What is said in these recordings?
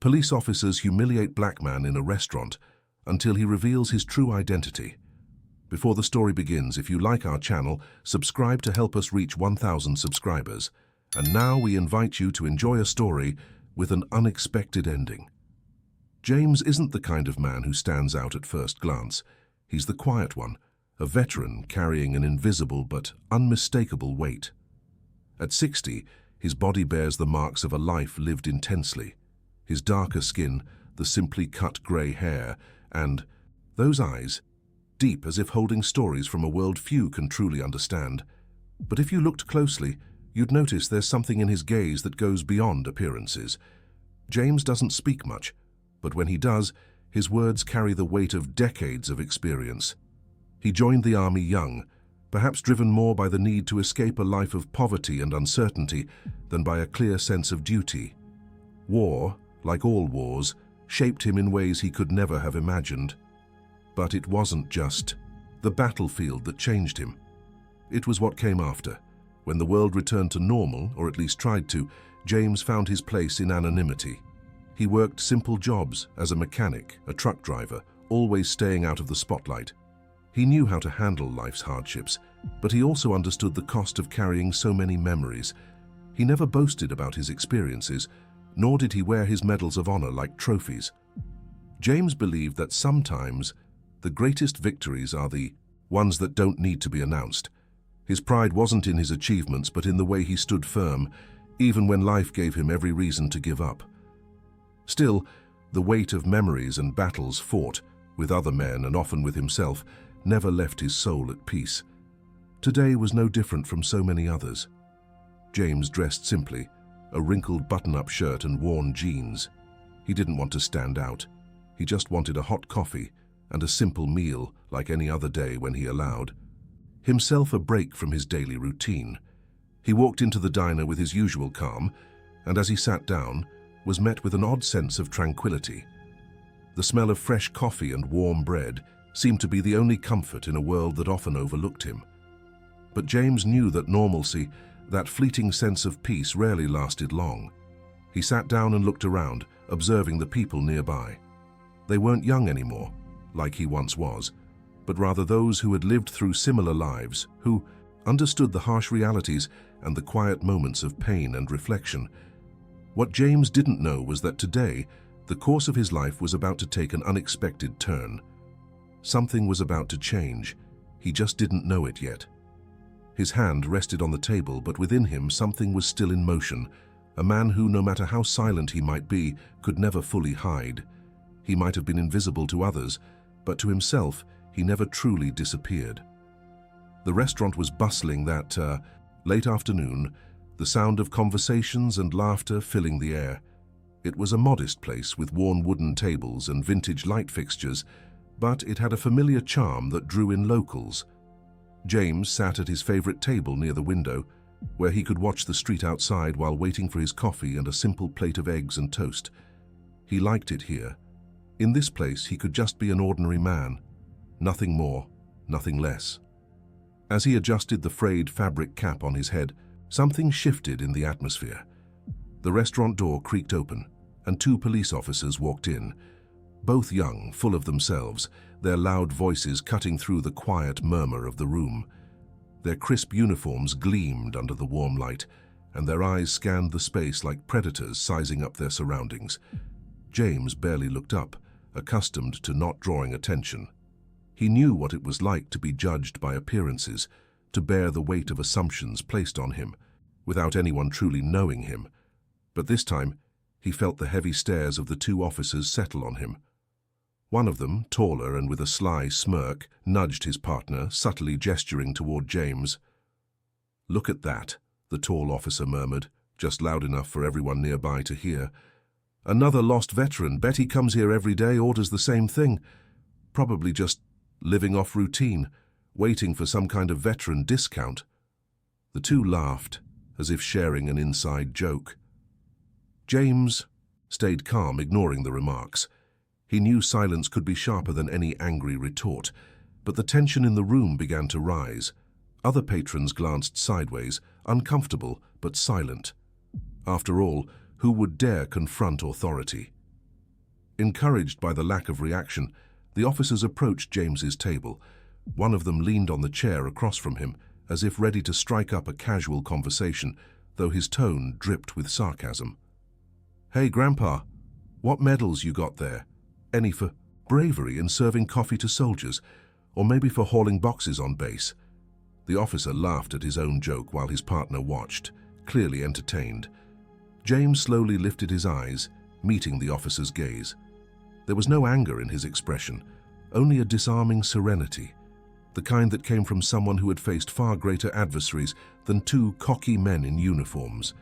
Police officers humiliate black man in a restaurant until he reveals his true identity. Before the story begins, if you like our channel, subscribe to help us reach 1,000 subscribers. And now we invite you to enjoy a story with an unexpected ending. James isn't the kind of man who stands out at first glance. He's the quiet one, a veteran carrying an invisible but unmistakable weight. At 60, his body bears the marks of a life lived intensely. His darker skin, the simply cut grey hair, and those eyes, deep as if holding stories from a world few can truly understand. But if you looked closely, you'd notice there's something in his gaze that goes beyond appearances. James doesn't speak much, but when he does, his words carry the weight of decades of experience. He joined the army young, perhaps driven more by the need to escape a life of poverty and uncertainty than by a clear sense of duty. War, like all wars, shaped him in ways he could never have imagined. But it wasn't just the battlefield that changed him. It was what came after. When the world returned to normal, or at least tried to, James found his place in anonymity. He worked simple jobs as a mechanic, a truck driver, always staying out of the spotlight. He knew how to handle life's hardships, but he also understood the cost of carrying so many memories. He never boasted about his experiences, nor did he wear his medals of honor like trophies. James believed that sometimes the greatest victories are the ones that don't need to be announced. His pride wasn't in his achievements, but in the way he stood firm, even when life gave him every reason to give up. Still, the weight of memories and battles fought, with other men and often with himself, never left his soul at peace. Today was no different from so many others. James dressed simply, a wrinkled button-up shirt and worn jeans. He didn't want to stand out. He just wanted a hot coffee and a simple meal like any other day when he allowed himself a break from his daily routine. He walked into the diner with his usual calm, and as he sat down, was met with an odd sense of tranquility. The smell of fresh coffee and warm bread seemed to be the only comfort in a world that often overlooked him. But James knew that normalcy, that fleeting sense of peace, rarely lasted long. He sat down and looked around, observing the people nearby. They weren't young anymore, like he once was, but rather those who had lived through similar lives, who understood the harsh realities and the quiet moments of pain and reflection. What James didn't know was that today, the course of his life was about to take an unexpected turn. Something was about to change. He just didn't know it yet. His hand rested on the table, but within him something was still in motion, a man who, no matter how silent he might be, could never fully hide. He might have been invisible to others, but to himself, he never truly disappeared. The restaurant was bustling that late afternoon, the sound of conversations and laughter filling the air. It was a modest place with worn wooden tables and vintage light fixtures, but it had a familiar charm that drew in locals. James sat at his favorite table near the window, where he could watch the street outside while waiting for his coffee and a simple plate of eggs and toast. He liked it here. In this place, he could just be an ordinary man. Nothing more, nothing less. As he adjusted the frayed fabric cap on his head, something shifted in the atmosphere. The restaurant door creaked open, and two police officers walked in. Both young, full of themselves, their loud voices cutting through the quiet murmur of the room. Their crisp uniforms gleamed under the warm light, and their eyes scanned the space like predators sizing up their surroundings. James barely looked up, accustomed to not drawing attention. He knew what it was like to be judged by appearances, to bear the weight of assumptions placed on him, without anyone truly knowing him. But this time, he felt the heavy stares of the two officers settle on him. One of them, taller and with a sly smirk, nudged his partner, subtly gesturing toward James. "Look at that," the tall officer murmured, just loud enough for everyone nearby to hear. "Another lost veteran. Bet he comes here every day, orders the same thing. Probably just living off routine, waiting for some kind of veteran discount." The two laughed, as if sharing an inside joke. James stayed calm, ignoring the remarks. He knew silence could be sharper than any angry retort, but the tension in the room began to rise. Other patrons glanced sideways, uncomfortable but silent. After all, who would dare confront authority? Encouraged by the lack of reaction, the officers approached James's table. One of them leaned on the chair across from him, as if ready to strike up a casual conversation, though his tone dripped with sarcasm. "Hey, Grandpa, what medals you got there? Any for bravery in serving coffee to soldiers, or maybe for hauling boxes on base?" The officer laughed at his own joke while his partner watched, clearly entertained. James slowly lifted his eyes, meeting the officer's gaze. There was no anger in his expression, only a disarming serenity, the kind that came from someone who had faced far greater adversaries than two cocky men in uniforms.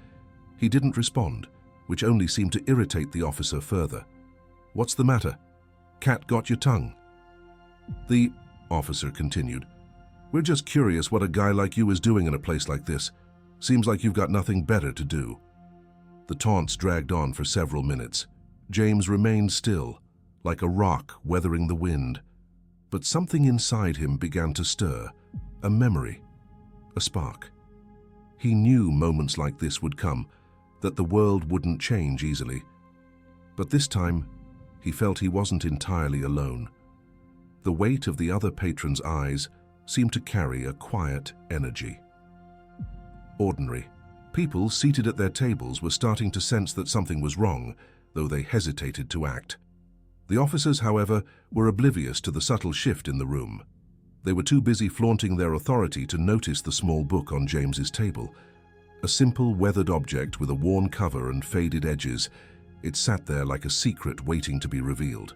He didn't respond, which only seemed to irritate the officer further. "What's the matter? Cat got your tongue?" The officer continued, "We're just curious what a guy like you is doing in a place like this. Seems like you've got nothing better to do." The taunts dragged on for several minutes. James remained still, like a rock weathering the wind. But something inside him began to stir, a memory, a spark. He knew moments like this would come, that the world wouldn't change easily. But this time, he felt he wasn't entirely alone. The weight of the other patrons' eyes seemed to carry a quiet energy. Ordinary people seated at their tables were starting to sense that something was wrong, though they hesitated to act. The officers, however, were oblivious to the subtle shift in the room. They were too busy flaunting their authority to notice the small book on James's table. A simple, weathered object with a worn cover and faded edges, it sat there like a secret waiting to be revealed.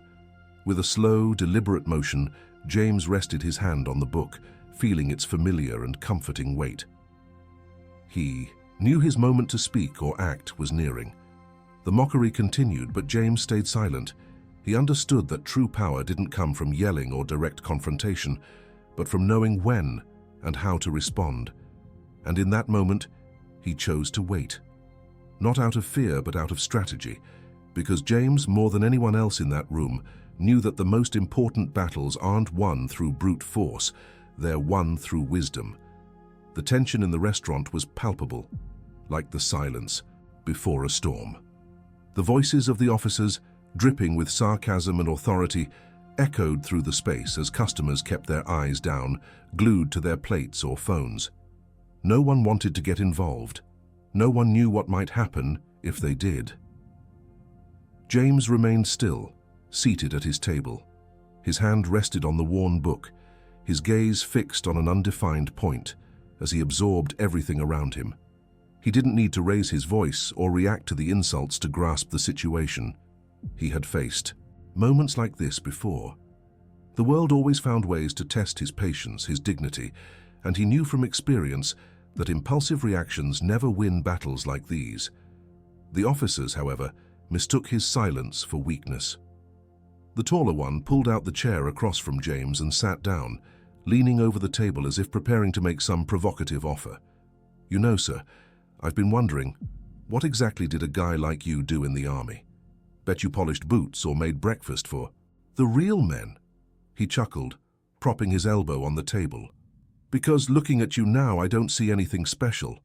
With a slow, deliberate motion, James rested his hand on the book, feeling its familiar and comforting weight. He knew his moment to speak or act was nearing. The mockery continued, but James stayed silent. He understood that true power didn't come from yelling or direct confrontation, but from knowing when and how to respond. And in that moment, he chose to wait. Not out of fear, but out of strategy, because James, more than anyone else in that room, knew that the most important battles aren't won through brute force, they're won through wisdom. The tension in the restaurant was palpable, like the silence before a storm. The voices of the officers, dripping with sarcasm and authority, echoed through the space as customers kept their eyes down, glued to their plates or phones. No one wanted to get involved. No one knew what might happen if they did. James remained still, seated at his table. His hand rested on the worn book, his gaze fixed on an undefined point as he absorbed everything around him. He didn't need to raise his voice or react to the insults to grasp the situation. He had faced moments like this before. The world always found ways to test his patience, his dignity, and he knew from experience that impulsive reactions never win battles like these. The officers, however, mistook his silence for weakness. The taller one pulled out the chair across from James and sat down, leaning over the table as if preparing to make some provocative offer. "You know, sir, I've been wondering, what exactly did a guy like you do in the army? Bet you polished boots or made breakfast for the real men." He chuckled, propping his elbow on the table. "Because looking at you now, I don't see anything special."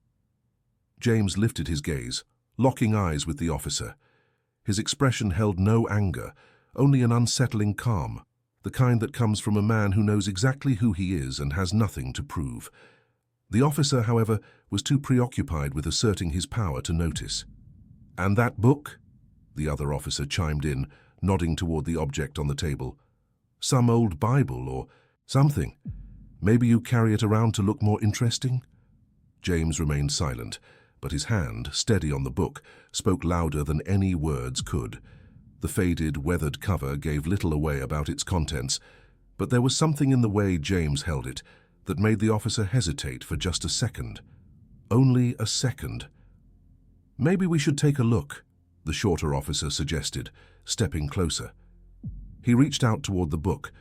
James lifted his gaze, locking eyes with the officer. His expression held no anger, only an unsettling calm, the kind that comes from a man who knows exactly who he is and has nothing to prove. The officer, however, was too preoccupied with asserting his power to notice. "And that book?" The other officer chimed in, nodding toward the object on the table. "Some old Bible or something. Maybe you carry it around to look more interesting?" James remained silent, but his hand, steady on the book, spoke louder than any words could. The faded, weathered cover gave little away about its contents, but there was something in the way James held it that made the officer hesitate for just a second. Only a second. "Maybe we should take a look," the shorter officer suggested, stepping closer. He reached out toward the book,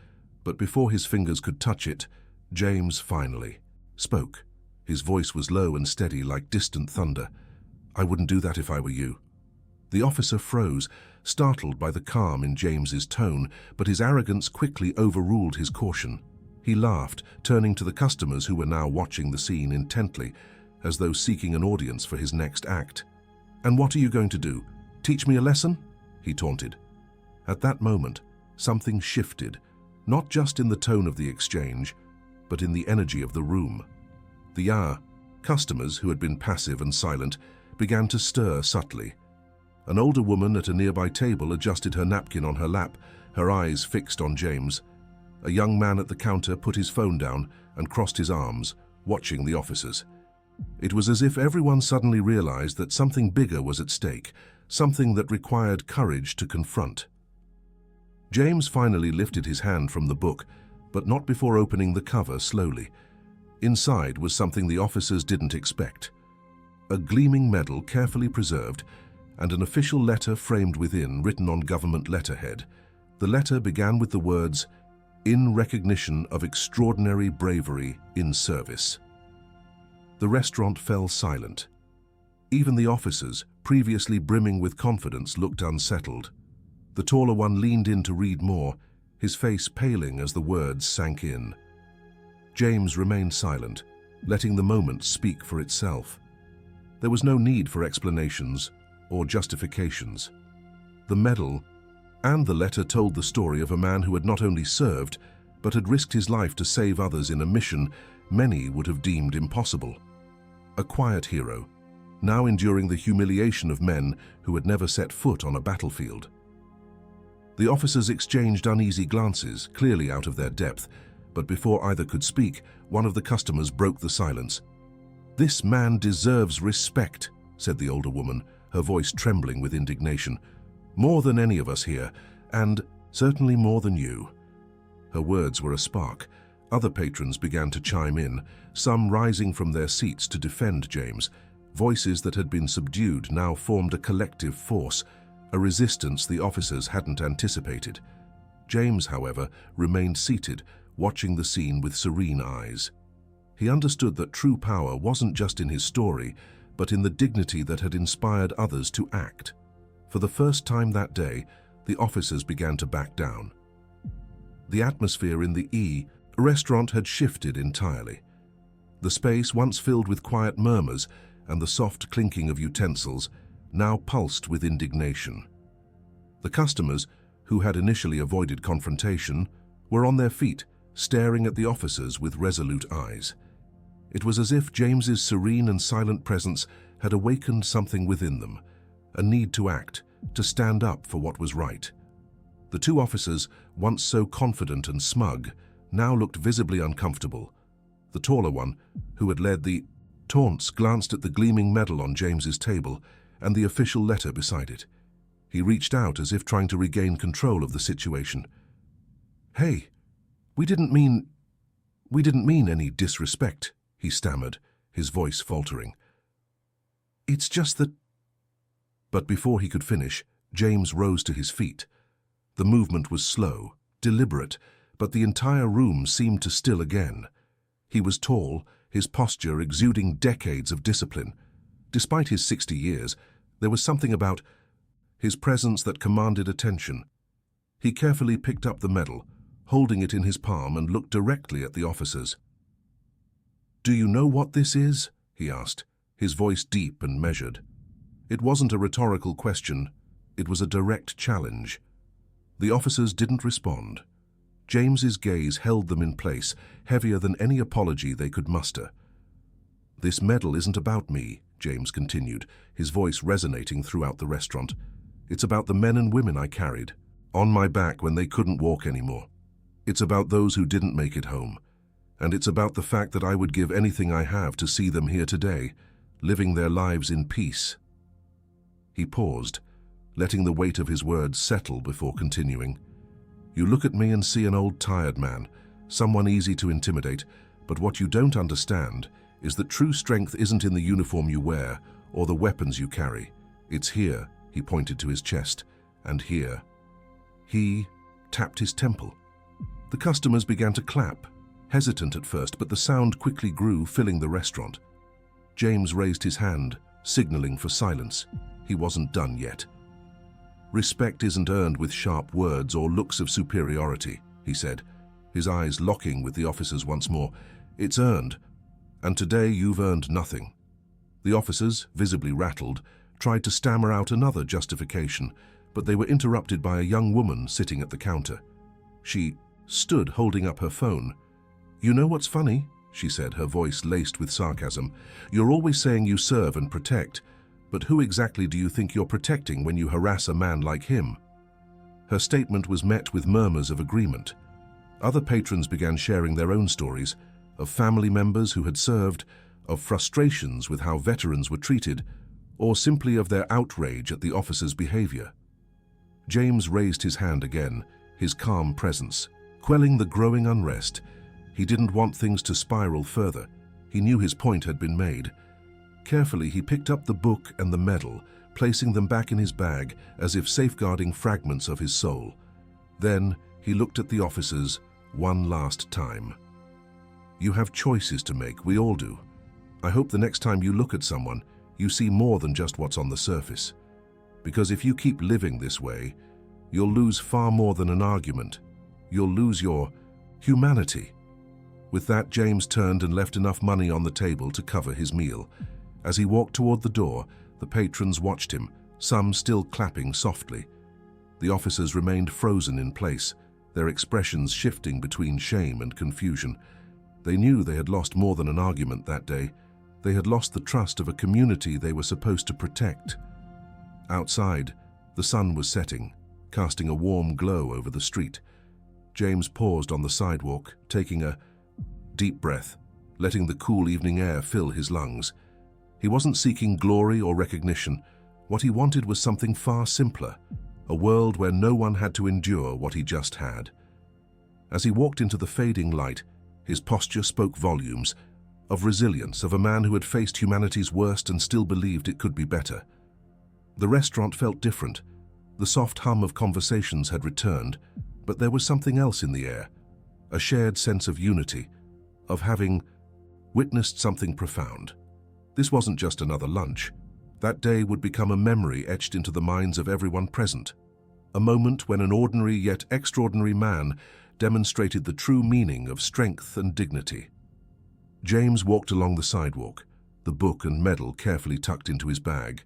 but before his fingers could touch it, James finally spoke. His voice was low and steady like distant thunder. "I wouldn't do that if I were you." The officer froze, startled by the calm in James's tone, but his arrogance quickly overruled his caution. He laughed, turning to the customers who were now watching the scene intently, as though seeking an audience for his next act. "And what are you going to do? Teach me a lesson?" he taunted. At that moment, something shifted, not just in the tone of the exchange, but in the energy of the room. The customers, who had been passive and silent, began to stir subtly. An older woman at a nearby table adjusted her napkin on her lap, her eyes fixed on James. A young man at the counter put his phone down and crossed his arms, watching the officers. It was as if everyone suddenly realized that something bigger was at stake, something that required courage to confront. James finally lifted his hand from the book, but not before opening the cover slowly. Inside was something the officers didn't expect. A gleaming medal carefully preserved, and an official letter framed within, written on government letterhead. The letter began with the words, "In recognition of extraordinary bravery in service." The restaurant fell silent. Even the officers, previously brimming with confidence, looked unsettled. The taller one leaned in to read more, his face paling as the words sank in. James remained silent, letting the moment speak for itself. There was no need for explanations or justifications. The medal and the letter told the story of a man who had not only served, but had risked his life to save others in a mission many would have deemed impossible. A quiet hero, now enduring the humiliation of men who had never set foot on a battlefield. The officers exchanged uneasy glances, clearly out of their depth, but before either could speak, one of the customers broke the silence. "This man deserves respect," said the older woman, her voice trembling with indignation. "More than any of us here, and certainly more than you." Her words were a spark. Other patrons began to chime in, some rising from their seats to defend James. Voices that had been subdued now formed a collective force, a resistance the officers hadn't anticipated. James, however, remained seated, watching the scene with serene eyes. He understood that true power wasn't just in his story, but in the dignity that had inspired others to act. For the first time that day, the officers began to back down. The atmosphere in the restaurant had shifted entirely. The space, once filled with quiet murmurs and the soft clinking of utensils, now pulsed with indignation. The customers, who had initially avoided confrontation, were on their feet, staring at the officers with resolute eyes. It was as if James's serene and silent presence had awakened something within them, a need to act, to stand up for what was right. The two officers, once so confident and smug, now looked visibly uncomfortable. The taller one, who had led the taunts, glanced at the gleaming medal on James's table and the official letter beside it. He reached out as if trying to regain control of the situation. "Hey, we didn't mean any disrespect," he stammered, his voice faltering. "It's just that—" But before he could finish, James rose to his feet. The movement was slow, deliberate, but the entire room seemed to still again. He was tall, his posture exuding decades of discipline. Despite his 60 years, there was something about his presence that commanded attention. He carefully picked up the medal, holding it in his palm, and looked directly at the officers. "Do you know what this is?" he asked, his voice deep and measured. It wasn't a rhetorical question, it was a direct challenge. The officers didn't respond. James's gaze held them in place, heavier than any apology they could muster. "This medal isn't about me," James continued, his voice resonating throughout the restaurant. "It's about the men and women I carried, on my back when they couldn't walk anymore. It's about those who didn't make it home. And it's about the fact that I would give anything I have to see them here today, living their lives in peace." He paused, letting the weight of his words settle before continuing. "You look at me and see an old, tired man, someone easy to intimidate, but what you don't understand is that true strength isn't in the uniform you wear or the weapons you carry. It's here," he pointed to his chest, "and here." He tapped his temple. The customers began to clap, hesitant at first, but the sound quickly grew, filling the restaurant. James raised his hand, signaling for silence. He wasn't done yet. "Respect isn't earned with sharp words or looks of superiority," he said, his eyes locking with the officers once more. "It's earned, and today you've earned nothing." The officers, visibly rattled, tried to stammer out another justification, but they were interrupted by a young woman sitting at the counter. She stood holding up her phone. "You know what's funny?" she said, her voice laced with sarcasm. "You're always saying you serve and protect, but who exactly do you think you're protecting when you harass a man like him?" Her statement was met with murmurs of agreement. Other patrons began sharing their own stories, of family members who had served, of frustrations with how veterans were treated, or simply of their outrage at the officers' behavior. James raised his hand again, his calm presence, quelling the growing unrest. He didn't want things to spiral further. He knew his point had been made. Carefully, he picked up the book and the medal, placing them back in his bag as if safeguarding fragments of his soul. Then he looked at the officers one last time. "You have choices to make, we all do. I hope the next time you look at someone, you see more than just what's on the surface. Because if you keep living this way, you'll lose far more than an argument. You'll lose your humanity." With that, James turned and left enough money on the table to cover his meal. As he walked toward the door, the patrons watched him, some still clapping softly. The officers remained frozen in place, their expressions shifting between shame and confusion. They knew they had lost more than an argument that day. They had lost the trust of a community they were supposed to protect. Outside, the sun was setting, casting a warm glow over the street. James paused on the sidewalk, taking a deep breath, letting the cool evening air fill his lungs. He wasn't seeking glory or recognition. What he wanted was something far simpler, a world where no one had to endure what he just had. As he walked into the fading light, his posture spoke volumes, of resilience, of a man who had faced humanity's worst and still believed it could be better. The restaurant felt different. The soft hum of conversations had returned, but there was something else in the air, a shared sense of unity, of having witnessed something profound. This wasn't just another lunch. That day would become a memory etched into the minds of everyone present, a moment when an ordinary yet extraordinary man demonstrated the true meaning of strength and dignity. James walked along the sidewalk, the book and medal carefully tucked into his bag.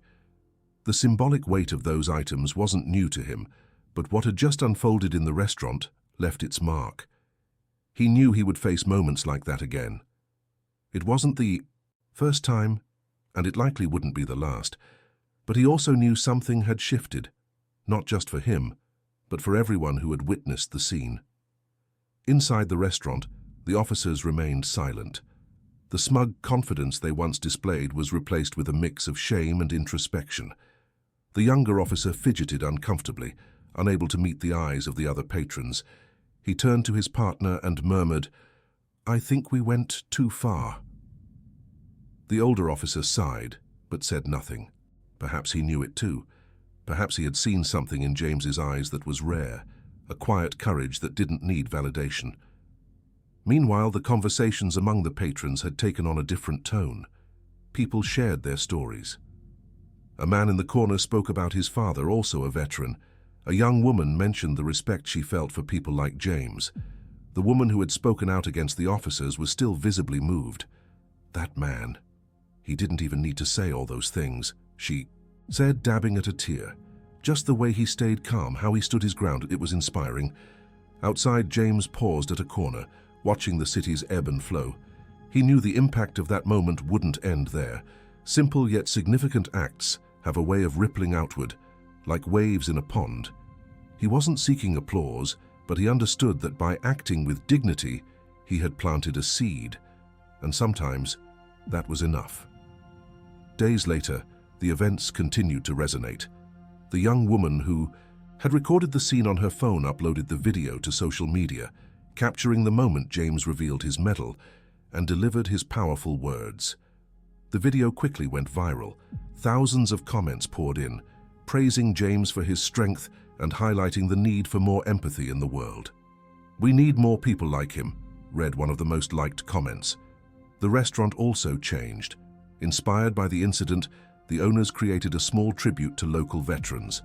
The symbolic weight of those items wasn't new to him, but what had just unfolded in the restaurant left its mark. He knew he would face moments like that again. It wasn't the first time, and it likely wouldn't be the last, but he also knew something had shifted, not just for him, but for everyone who had witnessed the scene. Inside the restaurant, the officers remained silent. The smug confidence they once displayed was replaced with a mix of shame and introspection. The younger officer fidgeted uncomfortably, unable to meet the eyes of the other patrons. He turned to his partner and murmured, "I think we went too far." The older officer sighed, but said nothing. Perhaps he knew it too. Perhaps he had seen something in James's eyes that was rare, a quiet courage that didn't need validation. Meanwhile, the conversations among the patrons had taken on a different tone. People shared their stories. A man in the corner spoke about his father, also a veteran. A young woman mentioned the respect she felt for people like James. The woman who had spoken out against the officers was still visibly moved. That man. He didn't even need to say all those things, she said, dabbing at a tear. Just the way he stayed calm, how he stood his ground, it was inspiring. Outside, James paused at a corner, watching the city's ebb and flow. He knew the impact of that moment wouldn't end there. Simple yet significant acts have a way of rippling outward, like waves in a pond. He wasn't seeking applause, but he understood that by acting with dignity, he had planted a seed, and sometimes that was enough. Days later, the events continued to resonate. The young woman who had recorded the scene on her phone uploaded the video to social media, capturing the moment James revealed his medal and delivered his powerful words. The video quickly went viral. Thousands of comments poured in, praising James for his strength and highlighting the need for more empathy in the world. "We need more people like him," read one of the most liked comments. The restaurant also changed. Inspired by the incident, the owners created a small tribute to local veterans.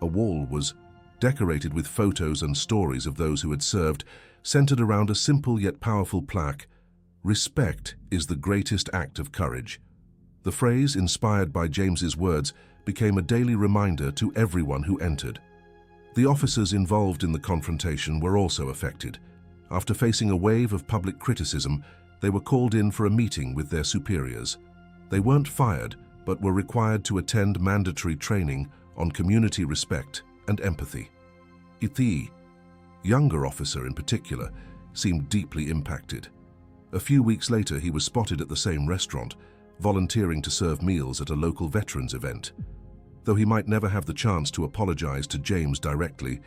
A wall was decorated with photos and stories of those who had served, centered around a simple yet powerful plaque, "Respect is the greatest act of courage." The phrase, inspired by James's words, became a daily reminder to everyone who entered. The officers involved in the confrontation were also affected. After facing a wave of public criticism, they were called in for a meeting with their superiors. They weren't fired, but were required to attend mandatory training on community respect and empathy. The younger officer in particular seemed deeply impacted. A few weeks later, he was spotted at the same restaurant, volunteering to serve meals at a local veterans event. Though he might never have the chance to apologize to James directly,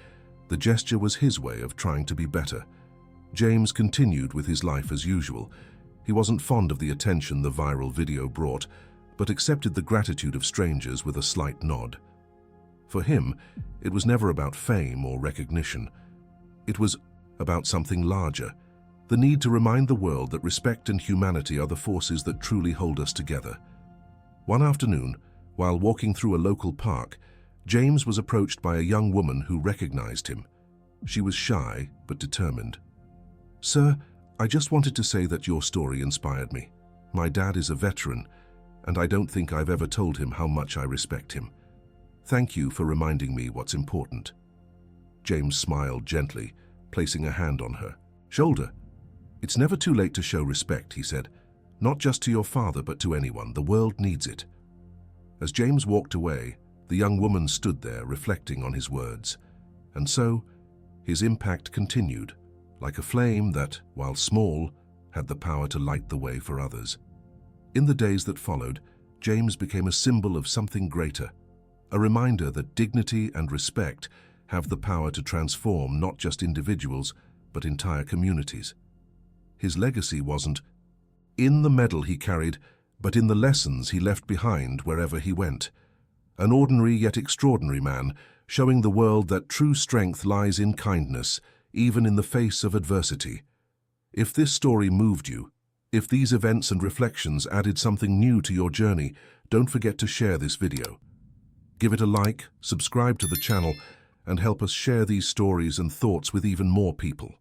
the gesture was his way of trying to be better. James continued with his life as usual. He wasn't fond of the attention the viral video brought, but accepted the gratitude of strangers with a slight nod. For him, it was never about fame or recognition. It was about something larger, the need to remind the world that respect and humanity are the forces that truly hold us together. One afternoon, while walking through a local park, James was approached by a young woman who recognized him. She was shy but determined. "Sir, I just wanted to say that your story inspired me. My dad is a veteran, and I don't think I've ever told him how much I respect him. Thank you for reminding me what's important." James smiled gently, placing a hand on her shoulder. "It's never too late to show respect," he said. "Not just to your father, but to anyone. The world needs it." As James walked away, the young woman stood there reflecting on his words. And so, his impact continued, like a flame that, while small, had the power to light the way for others. In the days that followed, James became a symbol of something greater, a reminder that dignity and respect have the power to transform not just individuals, but entire communities. His legacy wasn't in the medal he carried, but in the lessons he left behind wherever he went. An ordinary yet extraordinary man, showing the world that true strength lies in kindness, even in the face of adversity. If this story moved you, if these events and reflections added something new to your journey, don't forget to share this video. Give it a like, subscribe to the channel, and help us share these stories and thoughts with even more people.